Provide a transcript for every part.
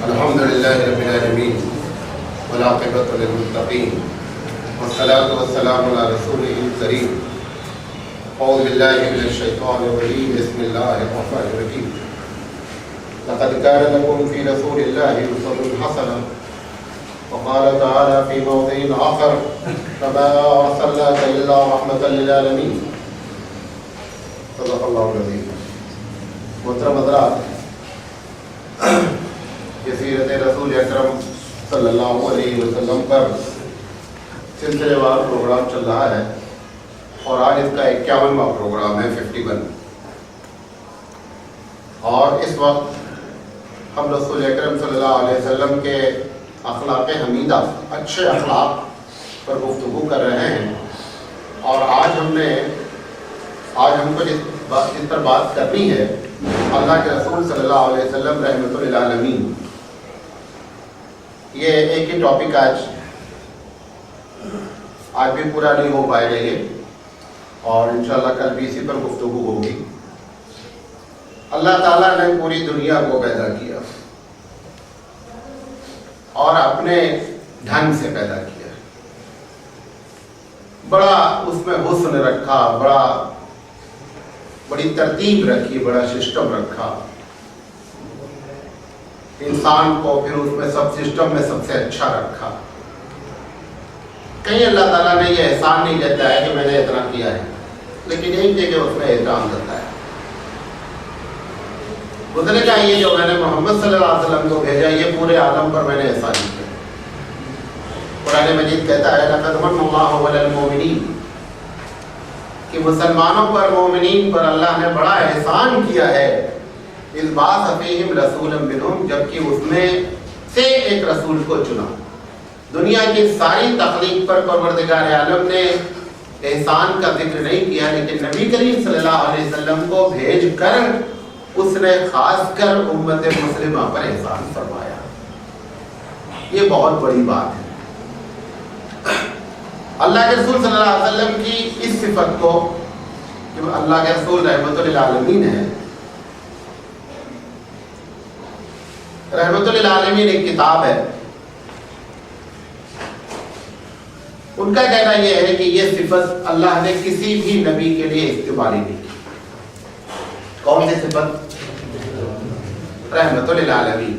الحمد لله رب العالمين والعاقبة للمتقين والصلاة والسلام على رسوله الكريم. أعوذ بالله من الشيطان الرجيم. بسم الله الرحمن الرحيم. لقد كان لكم في رسول الله أسوة حسنة. وقال تعالى في موضع آخر وما أرسلناك إلا رحمة للعالمين. صدق الله العظيم. محترم حضرات، یہ سیرت رسول اکرم صلی اللہ علیہ وسلم پر سلسلے وار پروگرام چل رہا ہے اور آج اس کا 51واں پروگرام ہے 51. اور اس وقت ہم رسول اکرم صلی اللہ علیہ وسلم کے اخلاق حمیدہ، اچھے اخلاق پر گفتگو کر رہے ہیں. اور آج ہم کو جس پر بات کرنی ہے، اللہ کے رسول صلی اللہ علیہ وسلم رحمۃ للعالمین. یہ ایک ہی ٹاپک آج بھی پورا نہیں ہو پائے گا یہ، اور انشاءاللہ کل بھی اسی پر گفتگو ہوگی. اللہ تعالیٰ نے پوری دنیا کو پیدا کیا اور اپنے ڈھنگ سے پیدا کیا. بڑا اس میں حسن رکھا، بڑی ترتیب رکھی، بڑا سسٹم رکھا. انسان کو پھر اس میں سب سسٹم میں سب سے اچھا رکھا. کہیں اللہ تعالیٰ نے یہ احسان نہیں دیتا ہے کہ میں نے اتنا کیا ہے، لیکن ایک جگہ اس میں احترام دیتا ہے. گزرے چاہیے جو میں نے محمد صلی اللہ علیہ وسلم کو بھیجا، یہ پورے عالم پر میں نے احسان کیا. قرآن مجید کہتا ہے لَقَدْ مَنَّ اللَّهُ عَلَى الْمُؤْمِنِينَ، کہ مسلمانوں پر، مومنین پر اللہ نے بڑا احسان کیا ہے. اِذْ بَعَثَ فِيهِمْ رَسُولًا مِّنْهُمْ، جبکہ اس میں سے ایک رسول کو چنا. دنیا کی ساری تخلیق پر پروردگار عالم نے احسان کا ذکر نہیں کیا، لیکن نبی کریم صلی اللہ علیہ وسلم کو بھیج کر اس نے خاص کر امت مسلمہ پر احسان فرمایا. یہ بہت بڑی بات ہے. اللہ کے رسول صلی اللہ علیہ وسلم کی اس صفت کو، کہ اللہ کے رسول رحمت للعالمین ہے. رحمت للعالمین ایک کتاب ہے. ان کا کہنا یہ ہے کہ یہ صفت اللہ نے کسی بھی نبی کے لیے استعمال نہیں کی. کون سی صفت؟ رحمت للعالمین.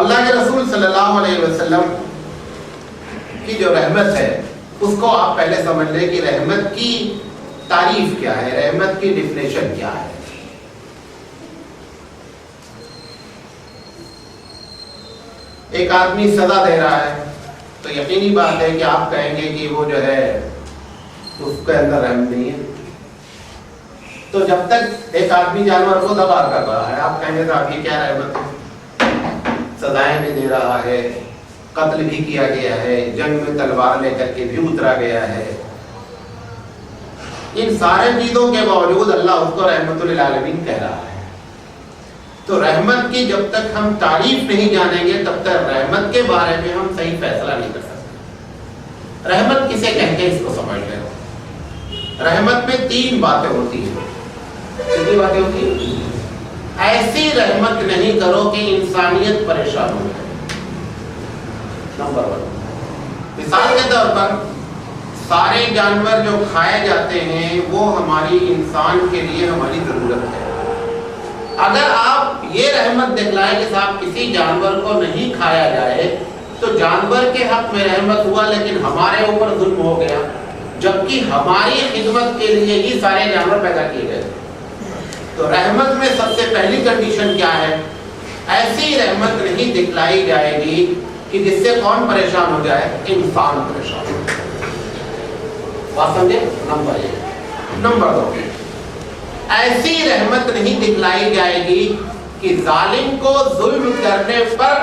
اللہ کے رسول صلی اللہ علیہ وسلم کی جو رحمت ہے اس کو آپ پہلے سمجھ لیں کہ رحمت کی تعریف کیا ہے، رحمت کی ڈیفینیشن کیا ہے. ایک آدمی سزا دے رہا ہے تو یقینی بات ہے کہ آپ کہیں گے کہ وہ جو ہے اس کے اندر رحم نہیں ہے. تو جب تک ایک آدمی جانور کو دبا کر رہا ہے، آپ کہیں گے تو آپ کی کیا رحمت ہے؟ سزائیں بھی دے رہا ہے، قتل بھی کیا گیا ہے، جنگ میں تلوار لے کر کے بھی اترا گیا ہے. ان سارے چیزوں کے باوجود اللہ اس کو رحمت للعالمین کہہ رہا ہے. تو رحمت کی جب تک ہم تعریف نہیں جانیں گے تب تک رحمت کے بارے میں ہم صحیح فیصلہ نہیں کر سکتے. رحمت کسے کہتے ہیں اس کو سمجھ لیں. رحمت میں 3 باتیں ہوتی ہیں. کتنی باتیں ہوتی ہیں؟ ایسی رحمت نہیں کرو کہ انسانیت پریشان ہو جائے. نمبر 1، مثال کے طور پر سارے جانور جو کھائے جاتے ہیں وہ ہماری انسان کے لیے ہماری ضرورت ہے. اگر آپ یہ رحمت دکھلائیں کہ صاحب کسی جانور کو نہیں کھایا جائے تو جانور کے حق میں رحمت ہوا، لیکن ہمارے اوپر ظلم ہو گیا، جبکہ ہماری خدمت کے لیے ہی سارے جانور پیدا کیے گئے. تو رحمت میں سب سے پہلی کنڈیشن کیا ہے؟ ایسی رحمت نہیں دکھلائی جائے گی کہ جس سے کون پریشان ہو جائے؟ انسان پریشان ہو جائے. بات سمجھے؟ نمبر 1. نمبر 2، ایسی رحمت نہیں دکھلائی جائے گی کہ ظالم کو ظلم کرنے پر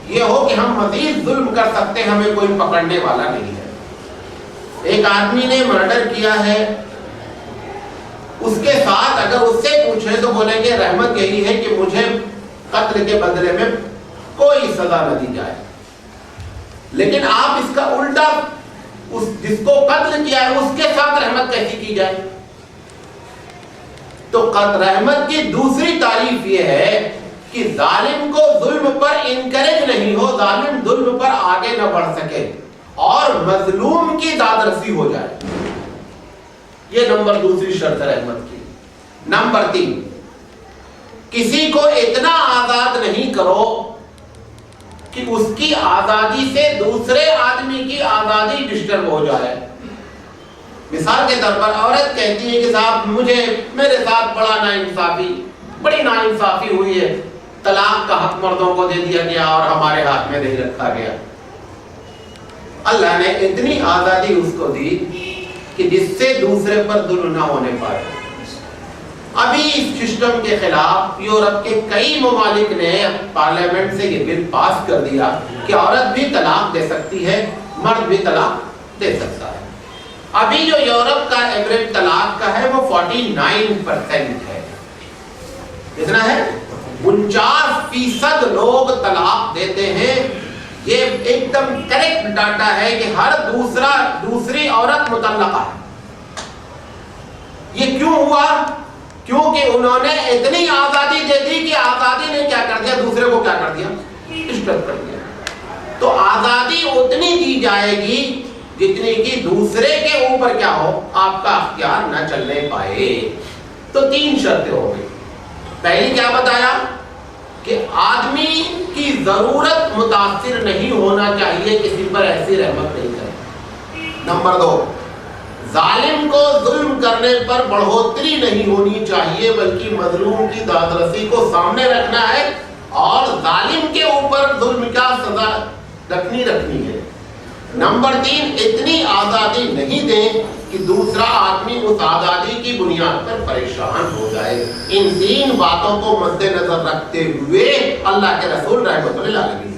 یہ ہو کہ ہم مزید ظلم کر سکتے ہیں، ہمیں کوئی پکڑنے والا نہیں ہے. ایک آدمی نے مرڈر کیا ہے، اس کے ساتھ اگر اس سے پوچھیں تو بولیں گے رحمت یہی ہے کہ مجھے قتل کے بدلے میں کوئی سزا نہ دی جائے. لیکن آپ اس کا الٹا، جس کو قتل کیا ہے اس کے ساتھ رحمت کیسی کی جائے؟ تو رحمت کی دوسری تعریف یہ ہے کہ ظالم کو ظلم پر انکریج نہیں ہو، ظالم ظلم پر آگے نہ بڑھ سکے اور مظلوم کی دادرسی ہو جائے. یہ نمبر دوسری شرط ہے رحمت کی. نمبر 3، کسی کو اتنا آزاد نہیں کرو کہ اس کی آزادی سے دوسرے آدمی کی آزادی ڈسٹرب ہو جائے. مثال کے طور پر عورت کہتی ہے کہ صاحب میرے ساتھ بڑی ناانصافی ہوئی ہے، طلاق کا حق مردوں کو دے دیا گیا اور ہمارے ہاتھ میں نہیں رکھا گیا. اللہ نے اتنی آزادی اس کو دی کہ جس سے دوسرے پر ظلم نہ ہونے پائے. ابھی اس سسٹم کے خلاف یورپ کے کئی ممالک نے پارلیمنٹ سے یہ بل پاس کر دیا کہ عورت بھی طلاق دے سکتی ہے، مرد بھی طلاق دے سکتا ہے. ابھی جو یورپ کا ایوریج طلاق کا ہے وہ 49% ہے. کتنا ہے؟ 49% لوگ طلاق دیتے ہیں. یہ ایک دم کریکٹ ڈاٹا ہے کہ ہر دوسری عورت مطلقہ ہے. یہ کیوں ہوا؟ کیونکہ انہوں نے اتنی آزادی دے دی کہ آزادی نے کیا کر دیا، دوسرے کو کیا کر دیا، ڈسٹرب کر دیا. تو آزادی اتنی دی جائے گی جتنی کہ دوسرے کے اوپر کیا ہو، آپ کا اختیار نہ چلنے پائے. تو 3 شرطیں ہو گئی. پہلی کیا بتایا کہ آدمی کی ضرورت متاثر نہیں ہونا چاہیے، کسی پر ایسی رحمت نہیں کرے. نمبر 2، ظالم کو ظلم کرنے پر بڑھوتری نہیں ہونی چاہیے بلکہ مظلوم کی دادرسی کو سامنے رکھنا ہے اور ظالم کے اوپر ظلم کا سزا رکھنی ہے. نمبر 3، اتنی آزادی نہیں دیں کہ دوسرا آدمی اس آزادی کی بنیاد پر پریشان ہو جائے. ان 3 باتوں کو مد نظر رکھتے ہوئے اللہ کے رسول رحمت للعالمین.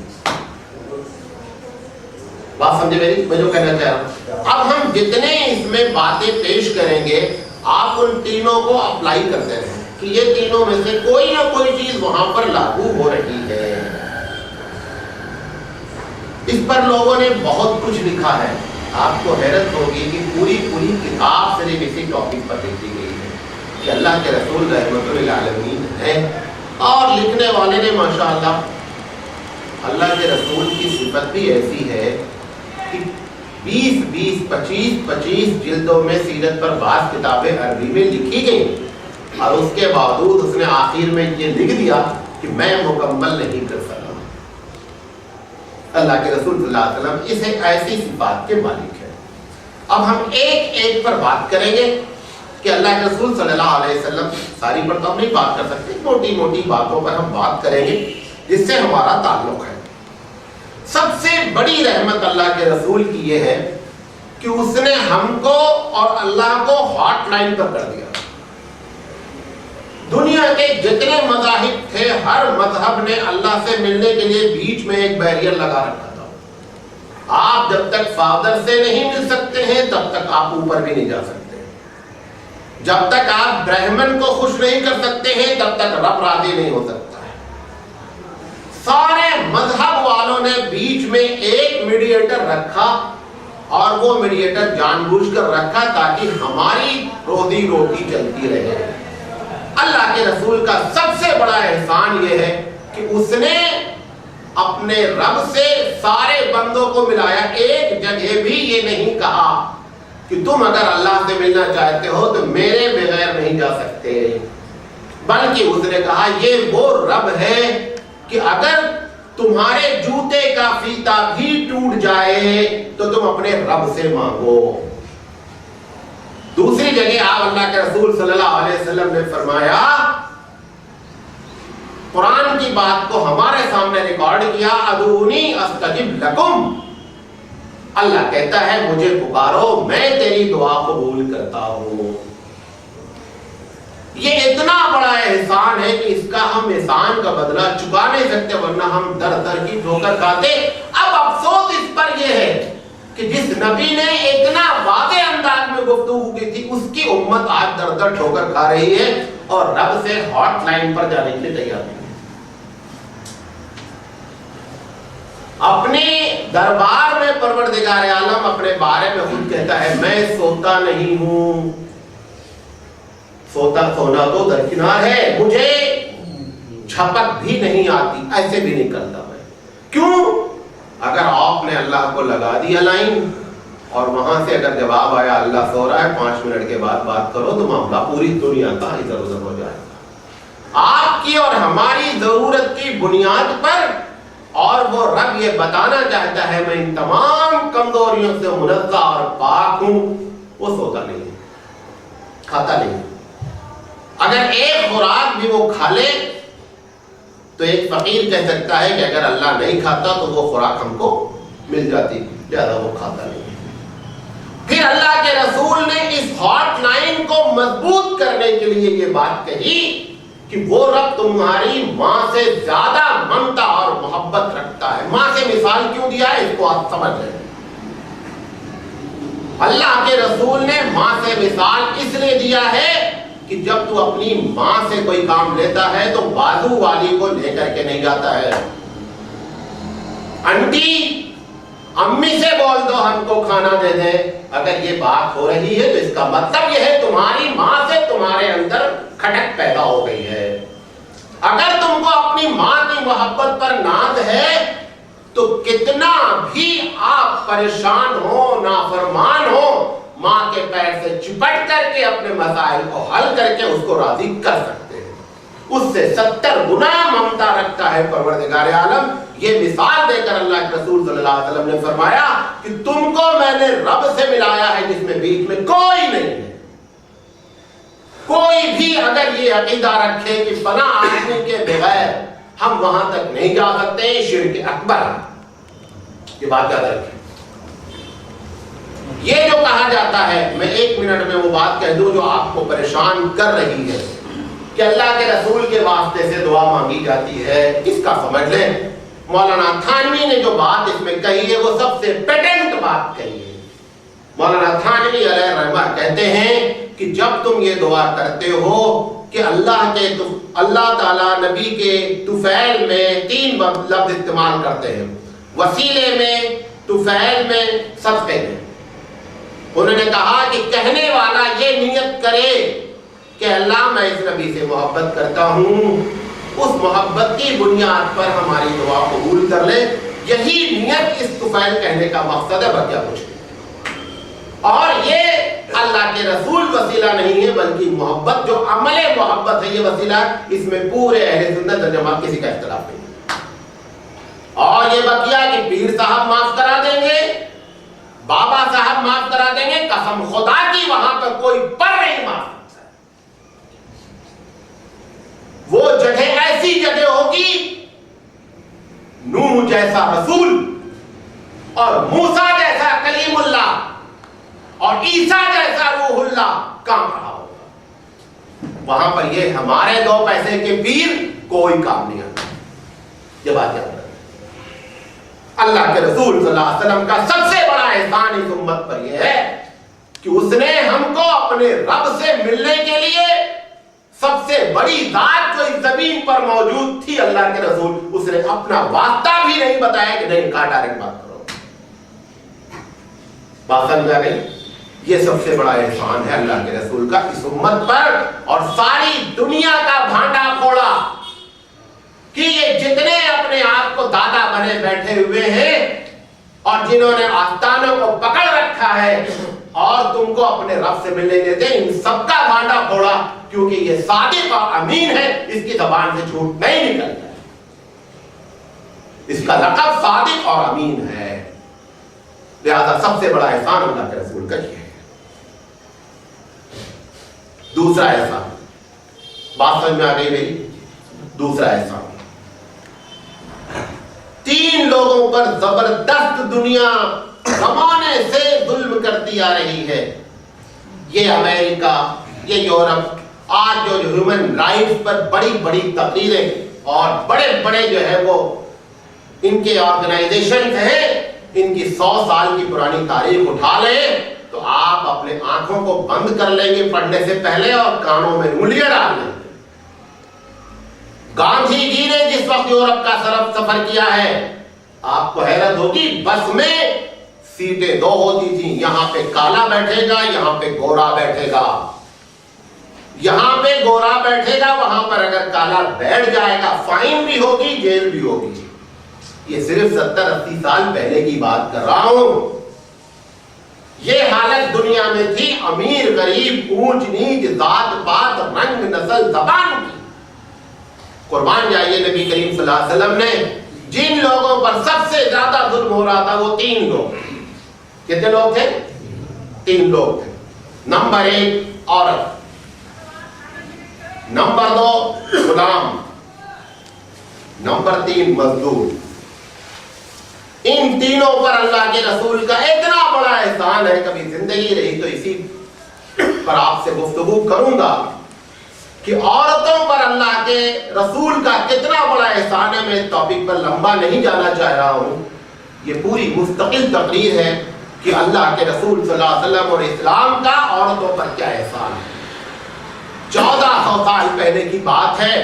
بات سمجھے میری؟ میں جو کہنا چاہ رہا ہوں، اب ہم جتنے اس میں باتیں پیش کریں گے آپ ان تینوں کو اپلائی کرتے رہیں کہ یہ تینوں میں سے کوئی نہ کوئی چیز وہاں پر لاگو ہو رہی ہے. اس پر لوگوں نے بہت کچھ لکھا ہے. آپ کو حیرت ہوگی کہ پوری کتاب صرف اسی ٹاپک پر لکھی گئی ہے کہ اللہ کے رسول رحمت للعالمین ہے. اور لکھنے والے نے ماشاءاللہ اللہ کے رسول کی صفت بھی ایسی ہے کہ 25 جلدوں میں سیرت پر بعض کتابیں عربی میں لکھی گئی اور اس کے باوجود اس نے آخر میں یہ لکھ دیا کہ میں مکمل نہیں کر سکا. اللہ کے رسول صلی اللہ علیہ وسلم اسے ایسی صفات کے مالک ہے. اب ہم ایک پر بات کریں گے کہ اللہ کے رسول صلی اللہ علیہ وسلم، ساری پر تو ہم نہیں بات کر سکتے، موٹی باتوں پر ہم بات کریں گے جس سے ہمارا تعلق ہے. سب سے بڑی رحمت اللہ کے رسول کی یہ ہے کہ اس نے ہم کو اور اللہ کو ہاٹ لائن پر کر دیا. دنیا کے جتنے مذاہب تھے ہر مذہب نے اللہ سے ملنے کے لیے بیچ میں ایک بیریئر لگا رکھا تھا. آپ جب تک فادر سے نہیں مل سکتے ہیں تب تک آپ اوپر بھی نہیں جا سکتے. جب تک آپ برہمن کو خوش نہیں کر سکتے ہیں تب تک رب راضی نہیں ہو سکتا ہے. سارے مذہب والوں نے بیچ میں ایک میڈیٹر رکھا اور وہ میڈیٹر جان بوجھ کر رکھا تاکہ ہماری روزی روٹی چلتی رہے. اللہ کے رسول کا سب سے بڑا احسان یہ ہے کہ اس نے اپنے رب سے سارے بندوں کو ملایا. ایک جگہ بھی یہ نہیں کہا کہ تم اگر اللہ سے ملنا چاہتے ہو تو میرے بغیر نہیں جا سکتے، بلکہ اس نے کہا یہ وہ رب ہے کہ اگر تمہارے جوتے کا فیتا بھی ٹوٹ جائے تو تم اپنے رب سے مانگو. دوسری جگہ آپ اللہ کے رسول صلی اللہ علیہ وسلم نے فرمایا، قرآن کی بات کو ہمارے سامنے ریکارڈ کیا، ادعونی استجب لکم. اللہ کہتا ہے مجھے پکارو میں تیری دعا قبول کرتا ہوں. یہ اتنا بڑا احسان ہے کہ اس کا ہم احسان کا بدلہ چکا نہیں سکتے، ورنہ ہم در در کی ٹھوکر کھاتے. اب افسوس اس پر یہ ہے کہ جس نبی نے اتنا واضح انداز میں گفتگو کی تھی اس کی امت آج در در ٹھوکر کھا رہی ہے اور رب سے ہاٹ لائن پر جانے کے لیے تیار نہیں. اپنے دربار میں پروردگار عالم اپنے بارے میں خود کہتا ہے میں سوتا نہیں ہوں، سونا تو درکنار ہے، مجھے جھپک بھی نہیں آتی، ایسے بھی نہیں کرتا میں. کیوں؟ اگر آپ نے اللہ کو لگا دیا لائن اور وہاں سے اگر جواب آیا اللہ سو رہا ہے 5 منٹ کے بعد بات کرو، تو معاملہ پوری دنیا کا ادھر ادھر ہو جائے گا. آپ کی اور ہماری ضرورت کی بنیاد پر، اور وہ رب یہ بتانا چاہتا ہے میں ان تمام کمزوریوں سے منزہ اور پاک ہوں. وہ سوتا نہیں، کھاتا نہیں. اگر ایک خوراک بھی وہ کھا لے تو ایک فقیر کہہ سکتا ہے کہ اگر اللہ نہیں کھاتا تو وہ خوراک ہم کو مل جاتی، لہذا وہ کھاتا نہیں. پھر اللہ کے رسول نے اس ہاٹ لائن کو مضبوط کرنے کے لیے یہ بات کہی کہ وہ رب تمہاری ماں سے زیادہ ممتا اور محبت رکھتا ہے. ماں سے مثال کیوں دیا ہے اس کو آپ سمجھ لیں. اللہ کے رسول نے ماں سے مثال اس لیے دیا ہے کہ جب تو اپنی ماں سے کوئی کام لیتا ہے تو بازو والی کو لے کر کے نہیں جاتا ہے. انٹی امی سے بول دو ہم کو کھانا دے دیں. اگر یہ بات ہو رہی ہے تو اس کا مطلب یہ ہے تمہاری ماں سے تمہارے اندر کھٹک پیدا ہو گئی ہے. اگر تم کو اپنی ماں کی محبت پر ناز ہے تو کتنا بھی آپ پریشان ہو، نافرمان ہو، ماں کے پیر سے چپٹ کر کے اپنے مسائل کو حل کر کے اس کو راضی کر سکتے ہیں. اس سے 70 گنا ممتا رکھتا ہے پروردگار عالم. یہ مثال دے کر اللہ کے رسول صلی اللہ علیہ وسلم نے فرمایا کہ تم کو میں نے رب سے ملایا ہے جس میں بیچ میں کوئی نہیں ہے. کوئی بھی اگر یہ عقیدہ رکھے کہ فلاں آدمی کے بغیر ہم وہاں تک نہیں جا سکتے، شرک اکبر. یہ بات یاد رکھیں. یہ جو کہا جاتا ہے، میں 1 منٹ میں وہ بات کہہ دوں جو آپ کو پریشان کر رہی ہے کہ اللہ کے رسول کے واسطے سے دعا مانگی جاتی ہے، اس کا سمجھ لیں. مولانا تھانوی نے جو بات اس میں کہی ہے وہ سب سے پیٹنٹ بات کہی ہے. مولانا تھانوی علیہ رحمہ کہتے ہیں کہ جب تم یہ دعا کرتے ہو کہ اللہ تعالیٰ نبی کے طفیل میں 3 لفظ استعمال کرتے ہیں، وسیلے میں، طفیل میں، صدقے میں. انہوں نے کہا کہ کہنے والا یہ نیت کرے کہ اللہ میں اس نبی سے محبت کرتا ہوں، اس محبت کی بنیاد پر ہماری دعا قبول کر لے. یہی نیت اس طفیل کہنے کا مقصد ہے، بکیا کچھ نہیں. اور یہ اللہ کے رسول وسیلہ نہیں ہے بلکہ محبت جو عمل محبت ہے یہ وسیلہ. اس میں پورے اہل سنت و جماعت کسی کا اختلاف نہیں. اور یہ بکیا کہ پیر صاحب معاف کرا دیں گے، بابا صاحب معاف کرا دیں گے، قسم خدا کی وہاں پر کوئی پر نہیں معاف. وہ جگہ ایسی جگہ ہوگی نوح جیسا رسول اور موسیٰ جیسا کلیم اللہ اور عیسیٰ جیسا روح اللہ کام رہا ہوگا. وہاں پر یہ ہمارے 2 پیسے کے پیر کوئی کام نہیں آتا. یہ بات یاد رکھیں. اللہ کے رسول صلی اللہ علیہ وسلم کا سب سے بڑا احسان اس امت پر یہ ہے کہ اس نے ہم کو اپنے رب سے ملنے کے لیے سب سے بڑی ذات جو اس زمین پر موجود تھی اللہ کے رسول، اس نے اپنا واسطہ بھی نہیں بتایا کہ نہیں کہا ڈائریکٹ بات کرو. بات سمجھ آ گئی؟ یہ سب سے بڑا احسان ہے اللہ کے رسول کا اس امت پر. اور ساری دنیا کا بھانڈا پھوڑا کہ یہ جتنے اپنے آپ کو دادا بنے بیٹھے ہوئے ہیں اور جنہوں نے آستانوں کو پکڑ رکھا ہے اور تم کو اپنے رب سے ملنے دیتے، ان سب کا بھانڈا پھوڑا. کیونکہ یہ صادق اور امین ہے، اس کی زبان سے جھوٹ نہیں نکلتا. اس کا لقب صادق اور امین ہے. لہذا سب سے بڑا احسان اللہ کے رسول کا یہ ہے. دوسرا احسان، بات سمجھ میں آ گئی میری؟ دوسرا احسان، 3 لوگوں پر زبردست دنیا زمانے سے ظلم کرتی آ رہی ہے. یہ امریکہ، یہ یورپ، آج جو ہیومن رائٹس پر بڑی بڑی تقریریں اور بڑے بڑے جو ہے وہ ان کے آرگنائزیشن ہیں، ان کی 100 سال کی پرانی تاریخ اٹھا لیں تو آپ اپنے آنکھوں کو بند کر لیں گے پڑھنے سے پہلے اور کانوں میں انگلیاں ڈال لیں گے. گاندھی جی نے جس وقت یورپ کا سفر کیا ہے، آپ کو حیرت ہوگی، بس میں سیٹیں 2 ہوتی تھیں، یہاں پہ کالا بیٹھے گا، یہاں پہ گورا بیٹھے گا. یہاں پہ گورا بیٹھے گا، وہاں پر اگر کالا بیٹھ جائے گا فائن بھی ہوگی، جیل بھی ہوگی. یہ صرف 70-80 سال پہلے کی بات کر رہا ہوں. یہ حالت دنیا میں تھی امیر غریب، اونچ نیچ، ذات پات، رنگ نسل زبان کی. قربان جائیے نبی کریم صلی اللہ علیہ وسلم نے جن لوگوں پر سب سے زیادہ ظلم ہو رہا تھا وہ 3 لوگ. کتنے لوگ تھے؟ 3 لوگ تھے. نمبر 1 عورت، نمبر 2 غلام، نمبر 3 مزدور. ان تینوں پر اللہ کے رسول کا اتنا بڑا احسان ہے، کبھی زندگی رہی تو اسی پر آپ سے گفتگو کروں گا کہ عورتوں پر اللہ کے رسول کا کتنا بڑا احسان ہے. میں اس ٹاپک پر لمبا نہیں جانا چاہ رہا ہوں. یہ پوری مستقل تقریر ہے کہ اللہ کے رسول صلی اللہ علیہ وسلم اور اسلام کا عورتوں پر کیا احسان ہے. 1400 سال پہلے کی بات ہے،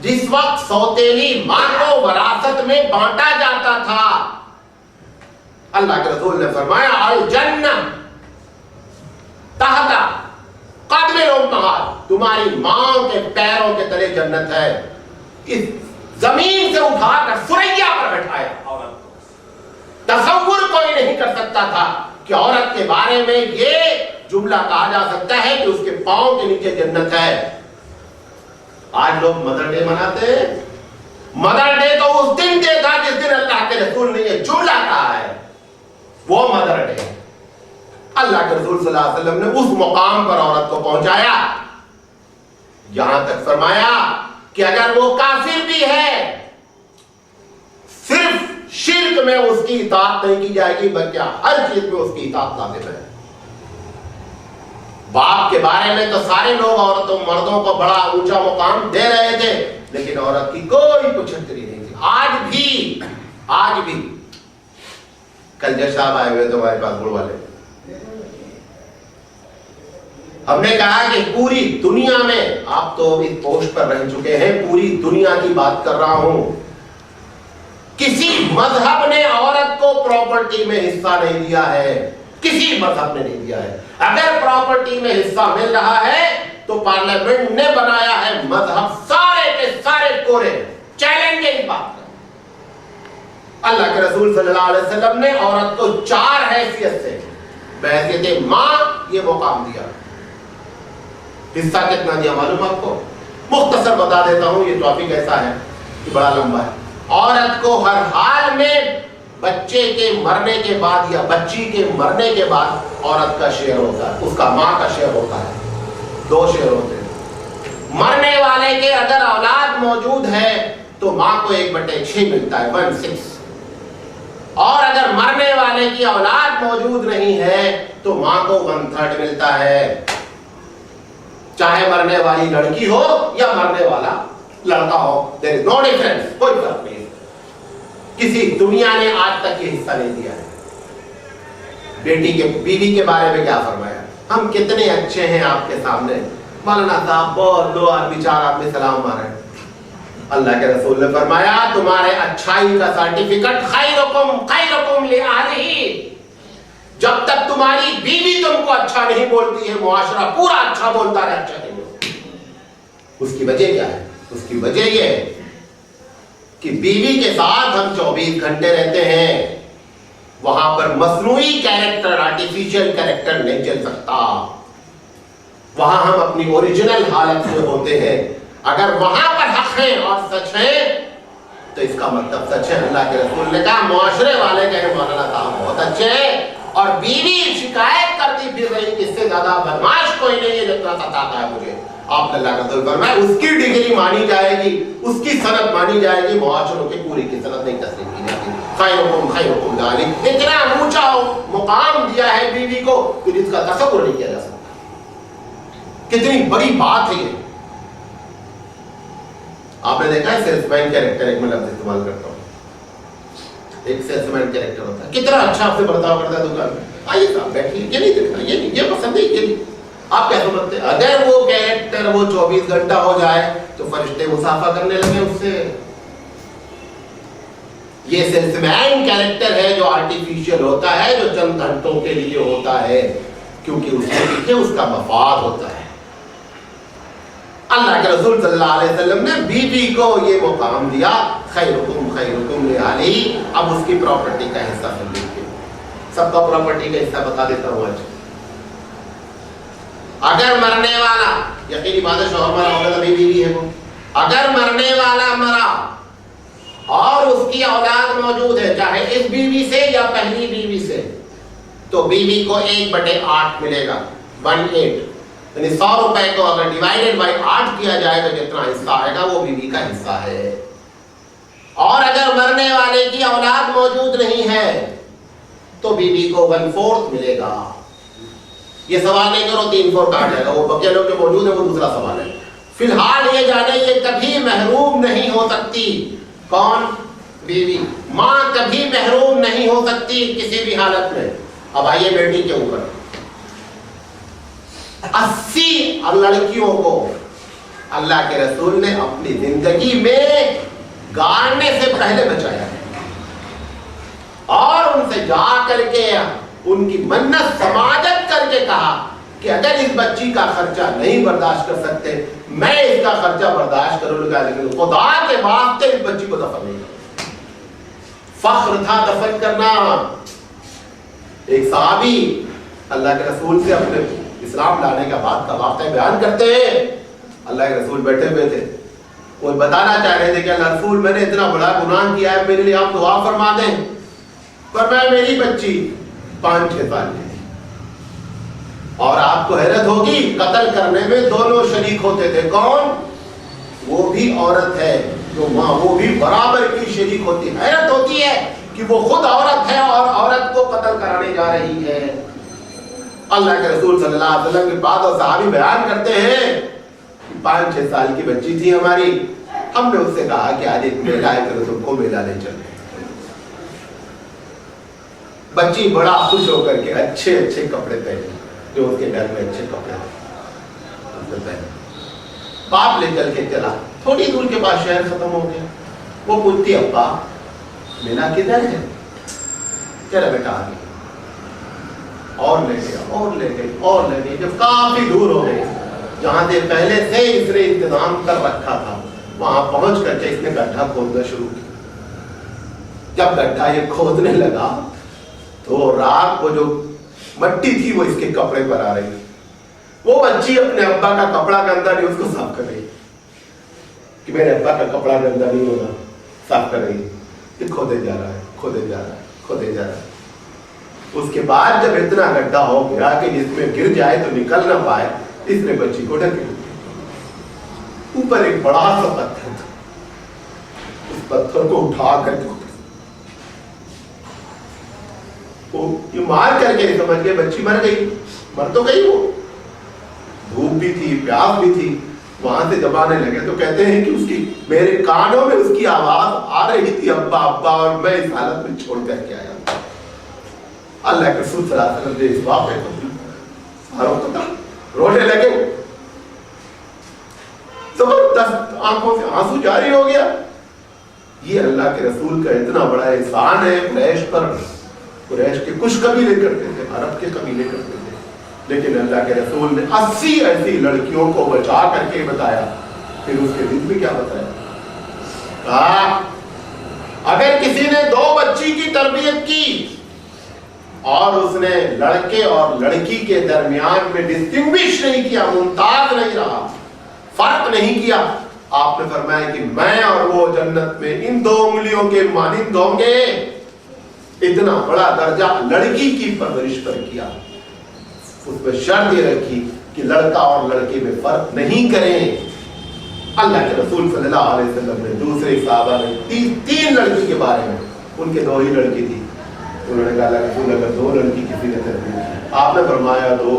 جس وقت سوتیلی ماں کو وراثت میں بانٹا جاتا تھا. اللہ کے رسول نے فرمایا الجنہ تحت قدم الامہات، تمہاری ماں کے پیروں کے تلے جنت ہے. اس زمین سے اٹھا کر ثریا پر بٹھایا عورت کو. تصور کوئی نہیں کر سکتا تھا کہ عورت کے بارے میں یہ جملہ کہا جا سکتا ہے کہ اس کے پاؤں کے نیچے جنت ہے. آج لوگ مدر ڈے مناتے ہیں. مدر ڈے تو اس دن دے تھا جس دن اللہ کے رسول نے یہ جملہ کہا ہے، وہ مدر ڈے. اللہ کے رسول صلی اللہ علیہ وسلم نے اس مقام پر عورت کو پہنچایا یہاں تک فرمایا کہ اگر وہ کافر بھی ہے، صرف شرک میں اس کی اطاعت نہیں کی جائے گی، بلکہ ہر چیز میں اس کی اطاعت لازم ہے. باپ کے بارے میں تو سارے لوگ عورتوں مردوں کو بڑا اونچا مقام دے رہے تھے، لیکن عورت کی کوئی پچھتری نہیں تھی. آج بھی کل جج صاحب آئے ہوئے تو ہمارے پاس گڑ والے، ہم نے کہا کہ پوری دنیا میں، آپ تو اس پوسٹ پر رہ چکے ہیں، پوری دنیا کی بات کر رہا ہوں، کسی مذہب نے عورت کو پراپرٹی میں حصہ نہیں دیا ہے. کسی مذہب نے نہیں دیا ہے. اگر پراپرٹی میں حصہ مل رہا ہے تو پارلیمنٹ نے بنایا ہے، مذہب سارے کے سارے کورے چیلنج اس بات کا. اللہ کے رسول صلی اللہ علیہ وسلم نے عورت کو 4 حیثیت سے، بحیثیت ماں یہ مقام دیا. حصہ کتنا دیا معلوم آپ کو؟ مختصر بتا دیتا ہوں، یہ ٹاپک ایسا ہے کہ بڑا لمبا ہے. عورت کو ہر حال میں بچے کے مرنے کے بعد یا بچی کے مرنے کے بعد عورت کا شیئر ہوتا ہے، اس کا ماں کا شیئر ہوتا ہے. 2 شیئر ہوتے ہیں. مرنے والے کے اگر اولاد موجود ہے تو ماں کو 1/6 ملتا ہے، 1/6. اور اگر مرنے والے کی اولاد موجود نہیں ہے تو ماں کو 1/3 ملتا ہے. چاہے مرنے والی لڑکی ہو یا مرنے والا لڑکا ہو، there is no difference، کوئی فرق نہیں. کسی دنیا نے آج تک یہ حصہ نہیں دیا ہے. بیوی کے بارے میں کیا فرمایا؟ ہم کتنے اچھے ہیں آپ کے سامنے، مولانا صاحب بہت لو آدمی 4 آدمی سلام مارے. اللہ کے رسول نے فرمایا تمہارے اچھائی کا سرٹیفکیٹ خیرکم لأہلہ. جب تک تمہاری بیوی تم کو اچھا نہیں بولتی ہے، معاشرہ پورا اچھا بولتا رہنا چاہیے. اس کی وجہ کیا ہے؟ اس کی وجہ یہ ہے کہ بیوی کے ساتھ ہم 24 گھنٹے رہتے ہیں، وہاں پر مصنوعی کیریکٹر، آرٹیفیشل کیریکٹر نہیں چل سکتا. وہاں ہم اپنی اوریجنل حالت میں ہوتے ہیں. اگر وہاں پر حق ہے اور سچ ہے تو اس کا مطلب سچ ہے. اللہ کے رسول نے کہا معاشرے والے کہے مولانا صاحب بہت اچھے ہیں، اور بیوی شکایت کرتی پھر رہی کہ اس سے زیادہ بدماش کوئی نہیں ہے جتنا ستاتا ہے مجھے. آپ نے اللہ کا رسول فرمایا اس کی ڈگری مانی جائے گی، اس کی سند مانی جائے گی، معاشروں کی پوری کی سند نہیں تسلیم کی جاتی. خیرکم ذالک. اتنا اونچا مقام دیا ہے بیوی کو کہ جس کا تصور نہیں کیا جا سکتا. کتنی بڑی بات ہے یہ. آپ نے دیکھا ہے سیلس مین کیریکٹر، ایک میں لفظ استعمال کرتا ہوں، ایک سیلس مین کیریکٹر ہوتا ہے، کتنا اچھا آپ سے برتاؤ کرتا ہے دکان میں. آئیے صاحب بیٹھیے، یہ نہیں دیکھنا، یہ نہیں، یہ پسند ہے، یہ نہیں. آپ کیا سمجھتے ہیں اگر وہ کیریکٹر وہ 24 گھنٹہ ہو جائے تو فرشتے مسافہ کرنے لگے اس سے؟ یہ سیلس مین کیریکٹر ہے جو آرٹیفیشل ہوتا ہے، جو چند گھنٹوں کے لیے ہوتا ہے، کیونکہ اس کے پیچھے اس کا مفاد ہوتا ہے. اللہ کے رسول صلی اللہ علیہ وسلم نے بیوی کو یہ مقام دیا، خیرکم خیرکم لأہلہ۔ اب اس کی پراپرٹی کا حصہ سن لیجیے، سب کا پراپرٹی کا حصہ بتا دیتا ہوں آج۔ اگر مرنے والا، یقینی بات ہے شوہر مرا ہوگا تبھی بیوی ہے وہ، اگر مرنے والا مرا اور اس کی اولاد موجود ہے، چاہے اس بیوی سے یا پہلی بیوی سے، تو بیوی کو 1/8 ملے گا، 1/8، یعنی 100 روپے کو اگر ڈیوائیڈڈ بائی 8 کیا جائے تو جتنا حصہ آئے گا وہ بیوی کا حصہ ہے۔ اور اگر مرنے والے کی اولاد موجود نہیں ہے تو بیوی کو 1/4 ملے گا۔ یہ سوال نہیں کرو 3/4 کہا جائے گا، وہ بقیہ لوگ جو موجود ہیں وہ دوسرا سوال ہے۔ فی الحال یہ جانے یہ کبھی محروم نہیں ہو سکتی، کون؟ بیوی۔ ماں کبھی محروم نہیں ہو سکتی کسی بھی حالت میں۔ اب آئیے بیٹی کے اوپر، 80 لڑکیوں کو اللہ کے رسول نے اپنی زندگی میں گارنے سے پہلے بچایا اور ان سے جا کر کے ان کی منت سماجت کر کے کہا کہ اگر اس بچی کا خرچہ نہیں برداشت کر سکتے میں اس کا خرچہ برداشت کروں گا، لیکن خدا کے واسطے اس بچی کو دفن نہیں کروں۔ فخر تھا دفن کرنا۔ ایک صحابی اللہ کے رسول سے اپنے اسلام لانے کا بعد کا واقعہ بیان کرتے ہیں۔ اللہ کے رسول بیٹھے ہوئے تھے، وہ بتانا چاہ رہے تھے کہ اللہ رسول میں نے اتنا بڑا گناہ کیا ہے، میرے لیے آپ دعا فرما دیں۔ پر میں میری بچی 5-6 سال کی تھی، اور آپ کو حیرت ہوگی قتل کرنے میں دونوں شریک ہوتے تھے۔ کون؟ وہ بھی عورت ہے جو ماں، وہ بھی برابر کی شریک ہوتی ہے۔ حیرت ہوتی ہے کہ وہ خود عورت ہے اور عورت کو قتل کرانے جا رہی ہے۔ اللہ کے رسول صلی اللہ علیہ وسلم کے بعد اور صحابی بیان کرتے ہیں کہ 5-6 سال کی بچی تھی ہماری، ہم نے اس سے کہا کہ آج ایک میلہ ہے کہ تم کو میلہ لے چلے۔ بچی بڑا خوش ہو کر کے اچھے اچھے کپڑے پہنے، جو اس کے گھر میں اچھے کپڑے پہنے، باپ لے چل کے چلا۔ تھوڑی دور کے بعد شہر ختم ہو گیا۔ وہ پوچھتی ابا میلہ کدھر ہے؟ چلا بیٹا آ گیا، اور لے گیا اور لے گئی اور لے گئی، جب کافی دور ہو گئی جہاں سے پہلے سے اس نے انتظام کر رکھا تھا، وہاں پہنچ کر کے اس نے گڈھا کھودنا شروع کیا۔ جب گڈھا یہ کھودنے لگا تو رات کو جو مٹی تھی وہ اس کے کپڑے پر آ رہی تھی۔ وہ بچی اپنے ابا کا کپڑا گندا نہیں اس کو صاف کر رہی کہ میرے ابا کا کپڑا گندا نہیں ہوگا، صاف کر رہی ہے، کھودے جا رہا ہے کھودے جا رہا ہے کھودے جا رہا ہے۔ اس کے بعد جب اتنا گڈھا ہو گیا کہ جس میں گر جائے تو نکل نہ پائے، اس نے بچی کو ڈھک لیا۔ اوپر ایک بڑا سا پتھر تھا، اس پتھر کو اٹھا کر کے یہ مار کر کے سمجھ گئے بچی مر گئی، مر تو گئی، وہ دھوپ بھی تھی پیاس بھی تھی، وہاں سے جب آنے لگے تو کہتے ہیں کہ اس کی میرے کانوں میں اس کی آواز آ رہی تھی ابا ابا، اور میں اس حالت میں چھوڑ کر کے آیا۔ اللہ کے رسول صلی اللہ علیہ وسلم نے اس واقعے کو رونے لگے، زبردست آنکھوں سے آنسو جاری ہو گیا۔ یہ اللہ کے رسول کا اتنا بڑا احسان ہے قریش پر۔ قریش کے کچھ قبیلے کرتے تھے، عرب کے قبیلے کرتے تھے، لیکن اللہ کے رسول نے 80 ایسی لڑکیوں کو بچا کر کے بتایا۔ پھر اس کے دل میں کیا بتایا؟ کہا اگر کسی نے 2 بچی کی تربیت کی اور اس نے لڑکے اور لڑکی کے درمیان میں ڈسٹنگوش نہیں کیا، ممتاز نہیں رہا، فرق نہیں کیا، آپ نے فرمایا کہ میں اور وہ جنت میں ان 2 انگلیوں کے مانند ہوں گے۔ اتنا بڑا درجہ لڑکی کی پرورش پر کیا، اس میں شرط یہ رکھی کہ لڑکا اور لڑکی میں فرق نہیں کریں۔ اللہ کے رسول صلی اللہ علیہ وسلم نے دوسرے صحابہ نے 3 لڑکی کے بارے میں، ان کے 2 ہی لڑکی تھی، انہوں نے کہا اللہ کے رسول اگر 2 لڑکی کسی نے تربیت کی، آپ نے فرمایا 2۔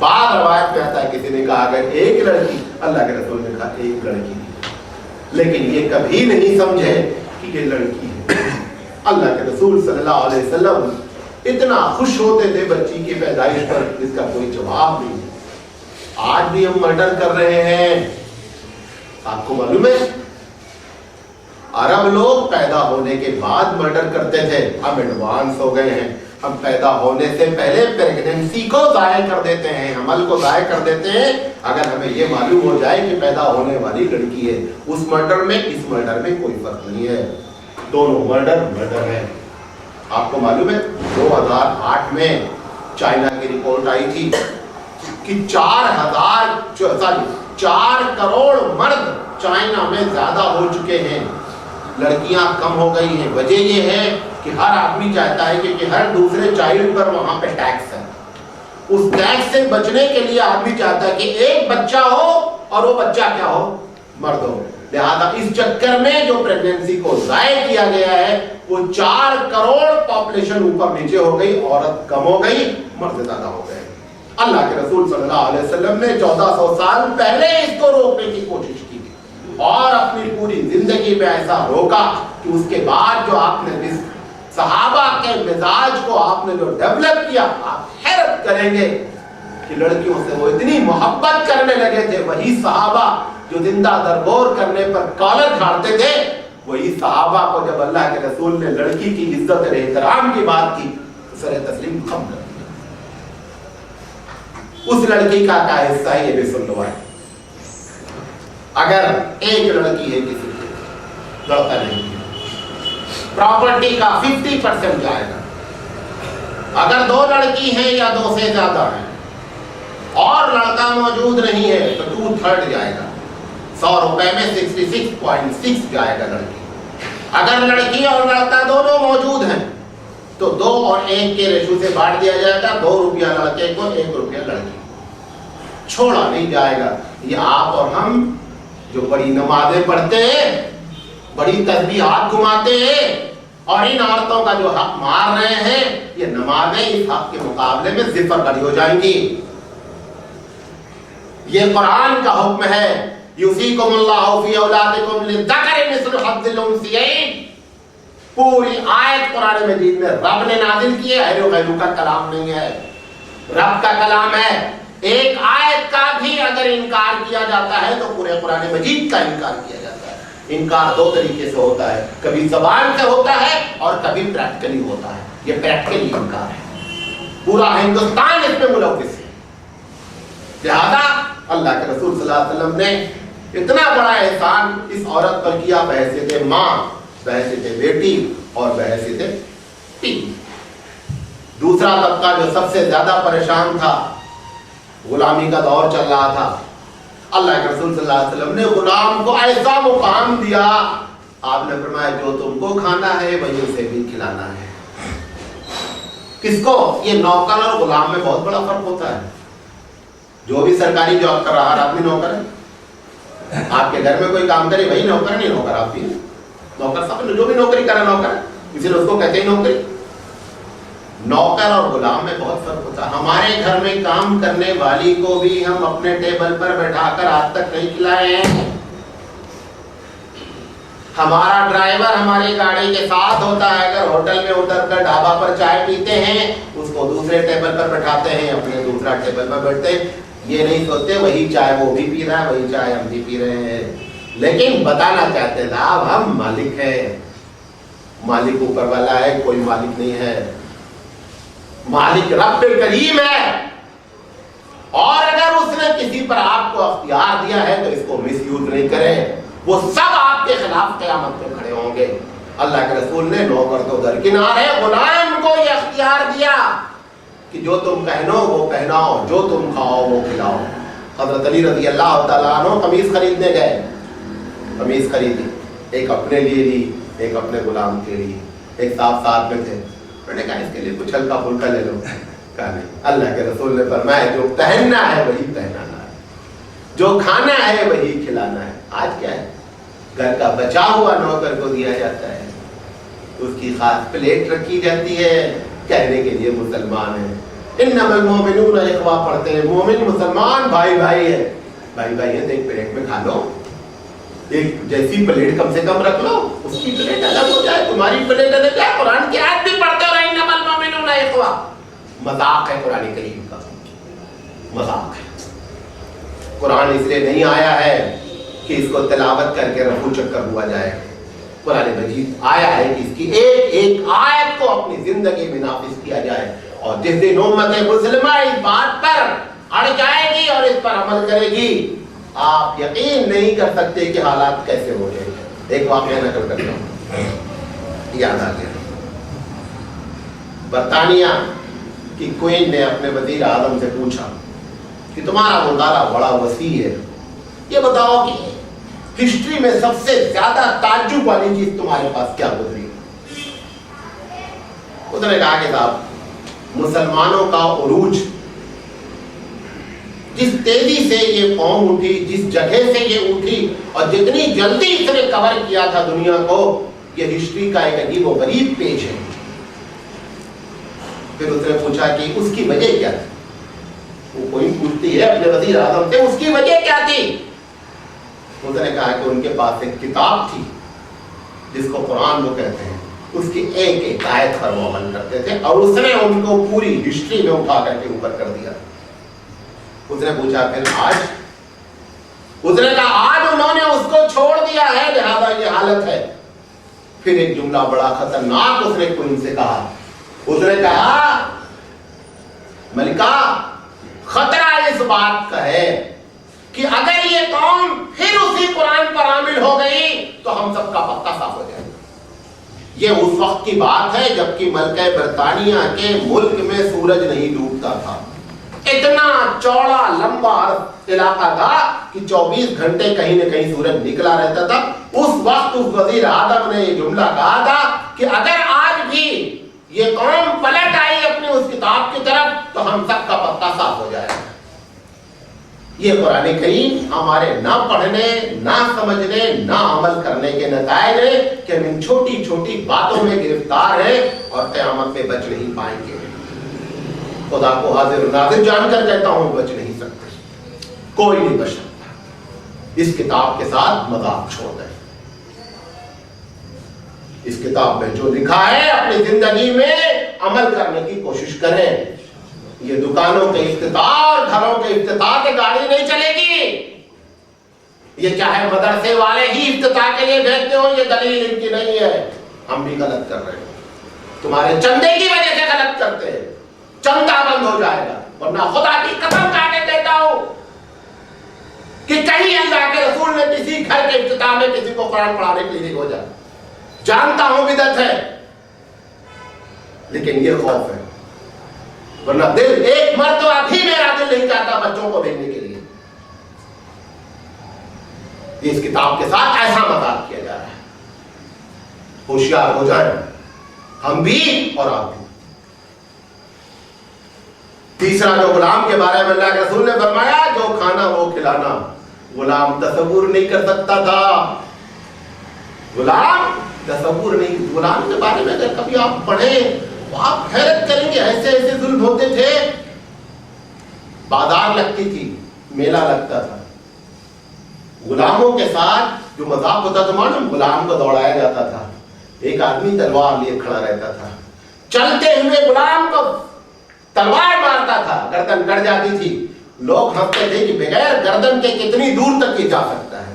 بعض روایت میں آتا ہے کسی نے کہا اگر 1 لڑکی، اللہ کے رسول نے کہا 1 لڑکی تھی، لیکن یہ کبھی نہیں سمجھے کہ یہ لڑکی ہے۔ اللہ کے رسول صلی اللہ علیہ وسلم اتنا خوش ہوتے تھے بچی کی پیدائش پر، جس کا کوئی جواب نہیں ہے۔ آج بھی ہم مرڈر کر رہے ہیں، آپ کو معلوم ہے عرب لوگ پیدا ہونے کے بعد مرڈر کرتے تھے، ہم ایڈوانس ہو گئے ہیں، ہم پیدا ہونے سے پہلے پریگننسی کو ضائع کر دیتے ہیں, حمل کو ضائع کر دیتے ہیں. اگر ہمیں یہ معلوم ہو جائے کہ پیدا ہونے والی لڑکی ہے, اس مرڈر میں اس مرڈر میں کوئی فرق نہیں ہے, دونوں مرڈر ہے. آپ کو معلوم ہے 2008 میں چائنا کی رپورٹ آئی تھی کہ 4 کروڑ مرد چائنا میں زیادہ ہو چکے ہیں, لڑکیاں کم ہو گئی ہیں. وجہ یہ ہے کہ ہر آدمی چاہتا ہے کہ ہر دوسرے چائلڈ پر وہاں پہ ٹیکس ہے. اس ٹیکس سے بچنے کے لیے آدمی چاہتا ہے کہ ایک بچہ ہو اور وہ بچہ کیا ہو, مرد ہو. لہذا اس چکر میں جو پریگننسی کو ضائع کیا گیا ہے وہ 4 کروڑ پاپولیشن اوپر نیچے ہو گئی, عورت کم ہو گئی, مرد زیادہ ہو گئے. اللہ کے رسول صلی اللہ علیہ وسلم نے 1400 سال پہلے اس کو روکنے کی کوشش کی اور اپنی پوری زندگی میں ایسا روکا کہ اس کے بعد جو آپ نے صحابہ کے مزاج کو آپ نے جو ڈیولپ کیا, آپ حیرت کریں گے کہ لڑکیوں سے وہ اتنی محبت کرنے لگے تھے. وہی صحابہ جو زندہ درگور کرنے پر کالر جھاڑتے تھے, وہی صحابہ کو جب اللہ کے رسول نے لڑکی کی عزت اور احترام کی بات کی تو سر تسلیم خم کر دیا. اس لڑکی کا کیا حصہ ہے یہ بھی سن لو. اگر ایک لڑکی ہے کسی کی, لڑکا نہیں ہے, پراپرٹی کا 50% جائے گا. اگر 2 لڑکی ہیں یا 2 سے زیادہ ہیں اور لڑکا موجود نہیں ہے تو 2/3 جائے گا. 100 روپے میں 66.6 جائے گا لڑکی. اگر لڑکی اور لڑکا دونوں موجود ہیں تو 2 اور 1 کے ریشو سے بانٹ دیا جائے گا. 2 روپیہ لڑکے کو, 1 روپیہ لڑکی. چھوڑا نہیں جائے گا. یہ آپ اور ہم جو بڑی نمازیں پڑھتے ہیں, بڑی تسبیحات گھماتے ہیں اور ان عورتوں کا جو حق مار رہے ہیں, یہ نمازیں اس حق کے مقابلے میں صفر کھڑی ہو جائیں گی. یہ قرآن کا حکم ہے, یوصیکم اللہ فی اولادکم للذکر مثل حظ الانثیین. پوری آیت قرآن مجید میں رب نے نازل کی ہے, اہل و غیرو کا کلام نہیں ہے, رب کا کلام ہے. ایک آیت کا بھی اگر انکار کیا جاتا ہے تو پورے قرآن مجید کا انکار کیا جاتا ہے. انکار 2 طریقے سے ہوتا ہے, کبھی زبان سے ہوتا ہے اور کبھی پریکٹیکلی ہوتا ہے. یہ پریکٹیکلی انکار ہے, پورا ہندوستان اس پہ ملوث ہے. لہذا اللہ کے رسول صلی اللہ علیہ وسلم نے اتنا بڑا احسان اس عورت پر کیا بحیثیت ماں, بحیثیت بیٹی اور بحیثیت بیوی. دوسرا طبقہ جو سب سے زیادہ پریشان تھا, غلامی کا دور چل رہا تھا, اللہ کے رسول صلی اللہ علیہ وسلم نے غلام کو ایسا مقام دیا, آپ نے فرمایا جو تم کو کھانا ہے وہی اسے بھی کھلانا ہے. کس کو؟ یہ نوکر اور غلام میں بہت بڑا فرق ہوتا ہے. جو بھی سرکاری جاب کر رہا ہر آدمی نوکر ہے. آپ کے گھر میں کوئی کام کرے وہی نوکر, نہیں نوکر آپ بھی نوکر. سب جو بھی نوکری کرے نوکر, اسی لیے اس کو کہتے ہیں نوکری. نوکر اور غلام میں بہت فرق ہوتا ہے. ہمارے گھر میں کام کرنے والی کو بھی ہم اپنے ٹیبل پر بیٹھا کر آج تک نہیں کھلائے ہیں. ہمارا ڈرائیور ہماری گاڑی کے ساتھ ہوتا ہے, اگر ہوٹل میں اتر کر ڈھابا پر چائے پیتے ہیں اس کو دوسرے ٹیبل پر بیٹھاتے ہیں, اپنے دوسرا ٹیبل پر بیٹھتے ہیں. یہ نہیں سوچتے وہی چائے وہ بھی پی رہا ہے, وہی چائے ہم بھی پی رہے ہیں. لیکن بتانا چاہتے ہیں صاحب ہم مالک ہیں, مالک اوپر والا ہے, کوئی مالک نہیں ہے. مالک رب کریم ہے, اور اگر اس نے کسی پر آپ کو اختیار دیا ہے تو اس کو مس یوز نہیں کریں. وہ سب آپ کے خلاف قیامت پہ کھڑے ہوں گے. اللہ کے رسول نے نوکر تو درکنار ہے, غلام کو یہ اختیار دیا کہ جو تم پہنو وہ پہناؤ, جو تم کھاؤ وہ کھلاؤ. حضرت علی رضی اللہ تعالیٰ عنہ قمیص خریدنے گئے, قمیص خریدی, ایک اپنے لیے لی, ایک اپنے غلام کے لیے. ایک ساتھ میں تھے, میں نے کہا اس کے لیے کچھ ہلکا پھلکا لے لو. کہا نہیں. اللہ کے رسول نے فرمایا جو پہننا ہے وہی پہنانا ہے, جو کھانا ہے وہی کھلانا ہے. آج کیا ہے, گھر کا بچا ہوا نوکر کو دیا جاتا ہے, اس کی خاص پلیٹ رکھی جاتی ہے, کہنے کے لیے مسلمان ہے. انما المؤمنون اخوہ پڑھتے ہیں, مومن مسلمان بھائی بھائی ہے. بھائی بھائی ہے تو ایک پلیٹ میں کھا لو, ایک جیسی پلیٹ کم سے کم رکھ لو, اس کی پلیٹ الگ ہو جائے, تمہاری پلیٹ الگ ہے. قرآن کی آیت بھی پڑھتے ہو, انما المؤمنون اخوہ. مذاق ہے قرآن کریم کا, مذاق ہے. قرآن اس لیے نہیں آیا ہے کہ اس کو تلاوت کر کے رفو چکر ہوا جائے. قرآن مجید آیا ہے کہ اس کی ایک ایک آیت کو اپنی زندگی میں نافذ کیا جائے، اور جس دن امت مسلمہ اس بات پر اڑ جائے گی اور اس پر عمل کرے گی، آپ یقین نہیں کر سکتے کہ حالات کیسے ہو جائیں گے۔ ایک واقعہ نقل کرتا ہوں، یاد آ گیا۔ برطانیہ کی کوئین نے اپنے وزیر اعظم سے پوچھا کہ تمہارا مطالعہ بڑا وسیع ہے، یہ بتاؤ کہ ہسٹری میں سب سے زیادہ تعجب والی چیز تمہارے پاس کیا گزری؟ اس نے کہا کہ صاحب، مسلمانوں کا عروج، جس تیزی سے یہ قوم اٹھی، جس جگہ سے یہ اٹھی، اور جتنی جلدی اس نے کور کیا تھا دنیا کو، یہ ہسٹری کا ایک عجیب و غریب پیج ہے۔ پھر اس نے پوچھا کہ اس کی وجہ کیا تھی؟ وہ کوئی پوچھتی ہے اپنے وزیر اعظم سے، اس کی وجہ کیا تھی؟ اس نے کہا کہ ان کے پاس ایک کتاب تھی جس کو قرآن وہ کہتے ہیں، اس کی ایک ایک آیت پر وہ عمل کرتے تھے، اور اس نے ان کو پوری ہسٹری میں اٹھا کر کے اوپر کر دیا۔ اس نے پوچھا پھر آج؟ اس نے کہا آج انہوں نے اس کو چھوڑ دیا ہے، لہذا یہ حالت ہے۔ پھر ایک جملہ بڑا خطرناک اس نے کوئی ان سے کہا، اس نے کہا ملکہ، خطرہ اس بات کا ہے کہ اگر یہ قوم پھر اسی قرآن پر عامل ہو گئی تو ہم سب کا پکا صاف ہو جائے گا۔ یہ اس وقت کی بات ہے جبکہ ملکہ برطانیہ کے ملک میں سورج نہیں ڈوبتا تھا، اتنا چوڑا لمبا علاقہ تھا کہ 24 گھنٹے کہیں نہ کہیں سورج نکلا رہتا تھا۔ اس وقت اس وزیر اعظم نے یہ جملہ کہا تھا کہ اگر آج بھی یہ قوم پلٹ آئی اپنی اس کتاب کی طرف تو ہم سب کا پکا صاف ہو جائے گا۔ یہ قرآن کریم ہمارے نہ پڑھنے، نہ سمجھنے، نہ عمل کرنے کے نتائج ہیں کہ ہم ان چھوٹی چھوٹی باتوں میں گرفتار ہیں اور قیامت میں بچ نہیں پائیں گے۔ خدا کو حاضر ناظر جان کر کہتا ہوں، بچ نہیں سکتے، کوئی نہیں بچ سکتا۔ اس کتاب کے ساتھ مذاق چھوڑ دیں۔ اس کتاب میں جو لکھا ہے اپنی زندگی میں عمل کرنے کی کوشش کریں۔ یہ دکانوں کے افتتاح اور گھروں کے افتتاح سے گاڑی نہیں چلے گی۔ یہ چاہے مدرسے والے ہی افتتاح کے لیے بھیجتے ہو، یہ دلیل ان کی نہیں ہے۔ ہم بھی غلط کر رہے ہیں، تمہارے چندے کی وجہ سے غلط کرتے ہیں۔ چندہ بند ہو جائے گا، ورنہ خدا کی قسم کھا کے کہتا ہوں کہ کہیں اللہ کے رسول نے کسی گھر کے افتتاح میں کسی کو قرآن پڑھانے کے لیے ہو جائے۔ جانتا ہوں بدعت ہے، لیکن یہ خوف ہے، ورنہ دل ایک مرتبہ بھی میرا دل نہیں چاہتا بچوں کو بھیجنے کے لیے۔ اس کتاب کے ساتھ ایسا مذاق کیا جا رہا ہے۔ ہوشیار ہو جائیں ہم بھی اور آپ بھی۔ تیسرا جو غلام کے بارے میں اللہ کے رسول نے فرمایا، جو کھانا وہ کھلانا غلام تصور نہیں کر سکتا تھا۔ غلام تصور نہیں، غلام کے بارے میں اگر کبھی آپ پڑھیں تو آپ حیرت کریں گے، ایسے ایسے ظلم ہوتے تھے۔ بازار لگتی تھی، میلہ لگتا تھا، غلاموں کے ساتھ جو مذاق ہوتا تھا، معلوم غلام کو دوڑایا جاتا تھا، ایک آدمی تلوار لیے کھڑا رہتا تھا، چلتے ہوئے غلام کو تلوار مارتا تھا، گردن کٹ جاتی تھی، لوگ ہنستے تھے کہ بغیر گردن کے کتنی دور تک یہ جا سکتا ہے۔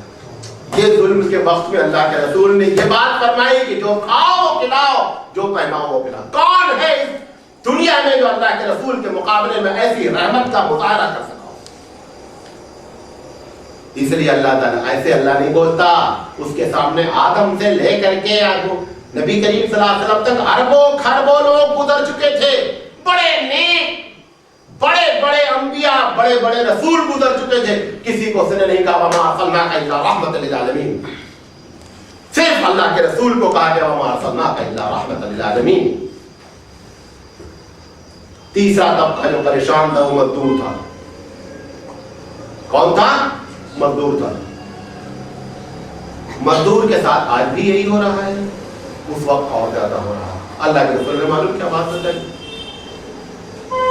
یہ ظلم کے وقت میں اللہ کے رسول نے یہ بات فرمائی کہ جو کھاؤ وہ کھلاؤ، جو پہناؤ وہ پہناؤ۔ کون ہے اس دنیا میں جو اللہ کے رسول کے مقابلے میں ایسی رحمت کا مظاہرہ کر سکا؟ اس لیے اللہ تعالیٰ ایسے اللہ نہیں بولتا۔ اس کے سامنے آدم سے لے کر کے نبی کریم صلی اللہ علیہ وسلم تک اربوں خربوں لوگ گزر چکے تھے، بڑے نیک، بڑے بڑے انبیاء، بڑے بڑے رسول گزر چکے تھے، کسی کو اس نے نہیں کہا وما ارسلناک الا رحمۃ للعالمین۔ صرف اللہ کے رسول کو کہا گیا وما ارسلناک الا رحمۃ للعالمین۔ تیسرا طبقہ جو پریشان تھا وہ مزدور تھا۔ کون تھا؟ مزدور تھا۔ مزدور کے ساتھ آج بھی یہی ہو رہا ہے، اس وقت اور زیادہ ہو رہا ہے۔ اللہ کے رسول نے معلوم کیا بات بتائی؟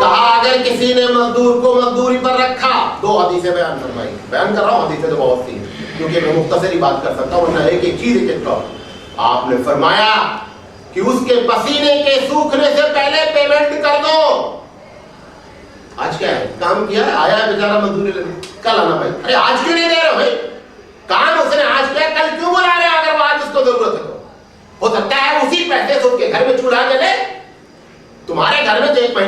کہا اگر کسی نے مزدور کو مزدوری پر رکھا، دو حدیثیں بیان فرمائی، بیان کر رہا ہوں، حدیثیں تو بہت سی ہیں کیونکہ میں مختصر ہی بات کر سکتا ہوں، ورنہ ایک ایک چیز ایک ایک ٹاپ۔ آپ نے فرمایا کہ اس کے پسینے کے سوکھنے سے پہلے پیمنٹ کر دو۔ آج کیا ہے، کام کیا ہے، آیا ہے بیچارہ مزدوری لینے، کل آنا بھائی، ارے آج کیوں نہیں دے رہے بھائی؟ کام اس نے آج کیا، کل کیوں بلا رہے اگر وہ آج اس کو ضرورت ہے تو؟